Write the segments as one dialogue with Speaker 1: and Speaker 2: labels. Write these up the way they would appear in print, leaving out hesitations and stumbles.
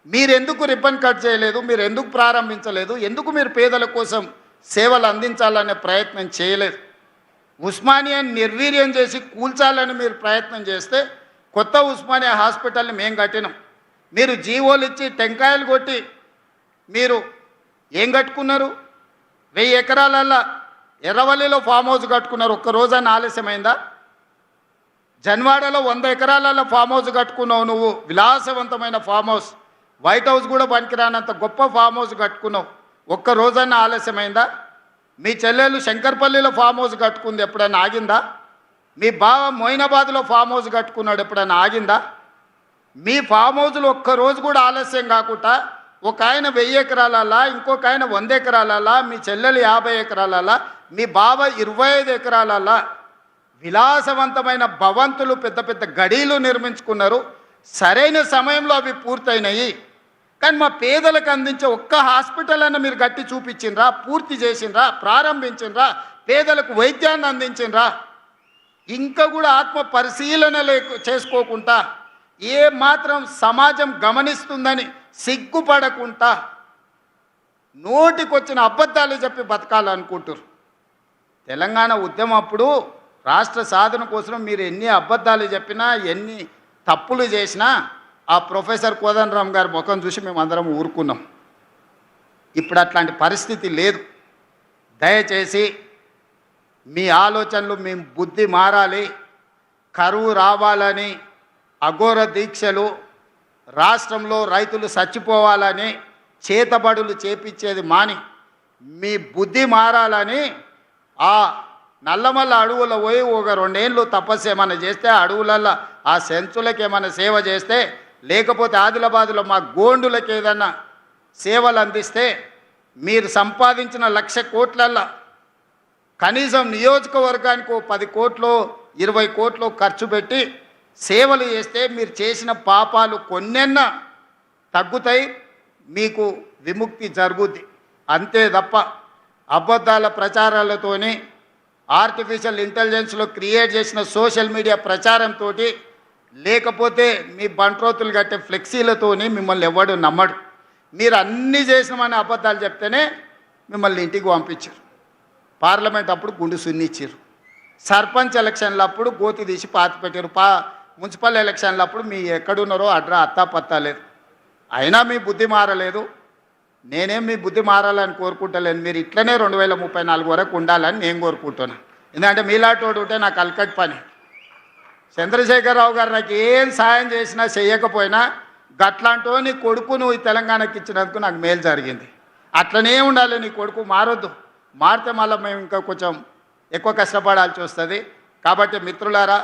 Speaker 1: మీరెందుకు ribbon cut చేయలేదు, మీరు ఎందుకు ప్రారంభించలేదు, ఎందుకు మీరు పేదల కోసం సేవలు అందించాలనే ప్రయత్నం చేయలేదు? ఉస్మానియాని నిర్వీర్యం చేసి కూల్చాలని మీరు ప్రయత్నం చేస్తే కొత్త ఉస్మానియా హాస్పిటల్ని మేము కట్టినాం. మీరు జీవోలు ఇచ్చి టెంకాయలు కొట్టి మీరు ఏం కట్టుకున్నారు? 1000 ఎకరాలల్లో ఎర్రవల్లిలో ఫామ్ హౌస్ కట్టుకున్నారు. ఒక్క రోజాన ఆలస్యమైందా? జన్వాడలో 100 ఎకరాలలో ఫామ్ హౌస్ కట్టుకున్నావు నువ్వు, విలాసవంతమైన ఫామ్ హౌస్, వైట్ హౌస్ కూడా పనికిరానంత గొప్ప ఫామ్ హౌస్ కట్టుకున్నావు. ఒక్క రోజన్నా ఆలస్యమైందా? మీ చెల్లెలు శంకర్పల్లిలో ఫామ్ హౌస్ కట్టుకుంది, ఎప్పుడైనా ఆగిందా? మీ బావ మొయినాబాద్లో ఫామ్ హౌస్ కట్టుకున్నాడు, ఎప్పుడైనా ఆగిందా? మీ ఫామ్ హౌస్లో ఒక్కరోజు కూడా ఆలస్యం కాకుండా ఒక ఆయన 1000 ఎకరాలలా, ఇంకొక ఆయన 100 ఎకరాలలా, మీ చెల్లెలు 50 ఎకరాలలా, మీ బావ 25 ఎకరాలలా విలాసవంతమైన భవంతులు, పెద్ద పెద్ద గడీలు నిర్మించుకున్నారు. సరైన సమయంలో అవి పూర్తయినాయి. కానీ మా పేదలకు అందించే ఒక్క హాస్పిటల్ అన్న మీరు గట్టి చూపించిండ్రా, పూర్తి చేసిండ్రా, ప్రారంభించిండ్రా, పేదలకు వైద్యాన్ని అందించిండ్రా? ఇంకా కూడా ఆత్మ పరిశీలన చేసుకోకుండా ఏ మాత్రం సమాజం గమనిస్తుందని సిగ్గుపడకుండా నోటికొచ్చిన అబద్ధాలు చెప్పి బతకాలనుకుంటారు. తెలంగాణ ఉద్యమం అప్పుడు రాష్ట్ర సాధన కోసం మీరు ఎన్ని అబద్ధాలు చెప్పినా, ఎన్ని తప్పులు చేసినా ఆ ప్రొఫెసర్ కోదండరామ్ గారి ముఖం చూసి మేము అందరం ఊరుకున్నాం. ఇప్పుడు అట్లాంటి పరిస్థితి లేదు. దయచేసి మీ ఆలోచనలు, మీ బుద్ధి మారాలి. కరువు రావాలని అఘోర దీక్షలు, రాష్ట్రంలో రైతులు చచ్చిపోవాలని చేతబడులు చేపించేది మాని మీ బుద్ధి మారాలని ఆ నల్లమల్ల అడవుల్లో పోయి ఒక 2 ఏళ్ళు తపస్సు ఏమైనా చేస్తే, అడవులల్లో ఆ సెంచులకు ఏమైనా సేవ చేస్తే, లేకపోతే ఆదిలాబాదులో మా గోండులకు ఏదన్నా సేవలు అందిస్తే, మీరు సంపాదించిన 1,00,000 కోట్లల్లో కనీసం నియోజకవర్గానికి 10 కోట్లు 20 కోట్లు ఖర్చు పెట్టి సేవలు చేస్తే మీరు చేసిన పాపాలు కొన్నెన్నా తగ్గుతాయి, మీకు విముక్తి జరుగుద్ది. అంతే తప్ప అబద్ధాల ప్రచారాలతోని, ఆర్టిఫిషియల్ ఇంటెలిజెన్స్లో క్రియేట్ చేసిన సోషల్ మీడియా ప్రచారంతో, లేకపోతే మీ బంట్రోతులు కట్టే ఫ్లెక్సీలతోని మిమ్మల్ని ఎవడు నమ్మడు. మీరు అన్నీ చేసినామని అబద్ధాలు చెప్తేనే మిమ్మల్ని ఇంటికి పంపించారు. పార్లమెంట్ అప్పుడు గుండు సున్నిచ్చారు. సర్పంచ్ ఎలక్షన్లప్పుడు గోతి తీసి పాతి పెట్టారు. మున్సిపల్ ఎలక్షన్లప్పుడు మీ ఎక్కడున్నారో అత్తా పత్తా లేదు. అయినా మీ బుద్ధి మారలేదు. నేనేం మీ బుద్ధి మారాలని కోరుకుంటలేను. మీరు ఇట్లనే 2034 వరకు ఉండాలని నేను కోరుకుంటున్నాను. ఎందుకంటే మీలాంటి ఉంటే నాకు అలకట్ పని. చంద్రశేఖరరావు గారు నాకు ఏం సాయం చేసినా చేయకపోయినా గట్లాంటో నీ కొడుకు నువ్వు ఈ తెలంగాణకి ఇచ్చినందుకు నాకు మేలు జరిగింది. అట్లనే ఉండాలి. నీ కొడుకు మారొద్దు. మారితే మళ్ళీ మేము ఇంకా కొంచెం ఎక్కువ కష్టపడాల్సి వస్తుంది. కాబట్టి మిత్రులారా,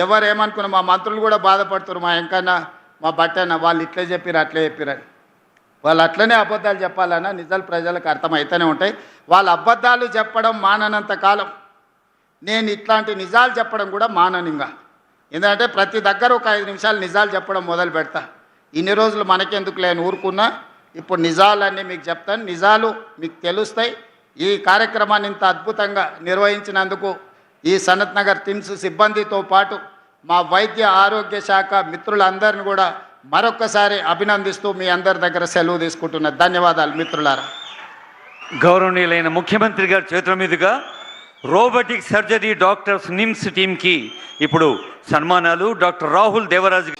Speaker 1: ఎవరేమనుకున్నా, మా మంత్రులు కూడా బాధపడుతున్నారు. మా ఎంకన్నా, మా బట్టన్న వాళ్ళు ఇట్లే చెప్పిరు అట్లే చెప్పిరని. వాళ్ళు అట్లనే అబద్ధాలు చెప్పాలన్నా నిజాలు ప్రజలకు అర్థమవుతూనే ఉంటాయి. వాళ్ళ అబద్ధాలు చెప్పడం మాననంత కాలం నేను ఇట్లాంటి నిజాలు చెప్పడం కూడా మాననింగా. ఎందుకంటే ప్రతి దగ్గర ఒక 5 నిమిషాలు నిజాలు చెప్పడం మొదలు పెడతా. ఇన్ని రోజులు మనకెందుకు లేని ఊరుకున్నా, ఇప్పుడు నిజాలన్నీ మీకు చెప్తాను. నిజాలు మీకు తెలుస్తాయి. ఈ కార్యక్రమాన్ని ఇంత అద్భుతంగా నిర్వహించినందుకు ఈ సనత్ నగర్ టిమ్స్ సిబ్బందితో పాటు మా వైద్య ఆరోగ్య శాఖ మిత్రులందరిని కూడా మరొక్కసారి అభినందిస్తూ మీ అందరి దగ్గర సెలవు తీసుకుంటున్నా. ధన్యవాదాలు మిత్రులారా.
Speaker 2: గౌరవనీయులైన ముఖ్యమంత్రి గారి చేతుల మీదుగా రోబోటిక్ సర్జరీ డాక్టర్స్ నిమ్స్ టీంకి ఇప్పుడు సన్మానాలు. డాక్టర్ రాహుల్ దేవరాజ్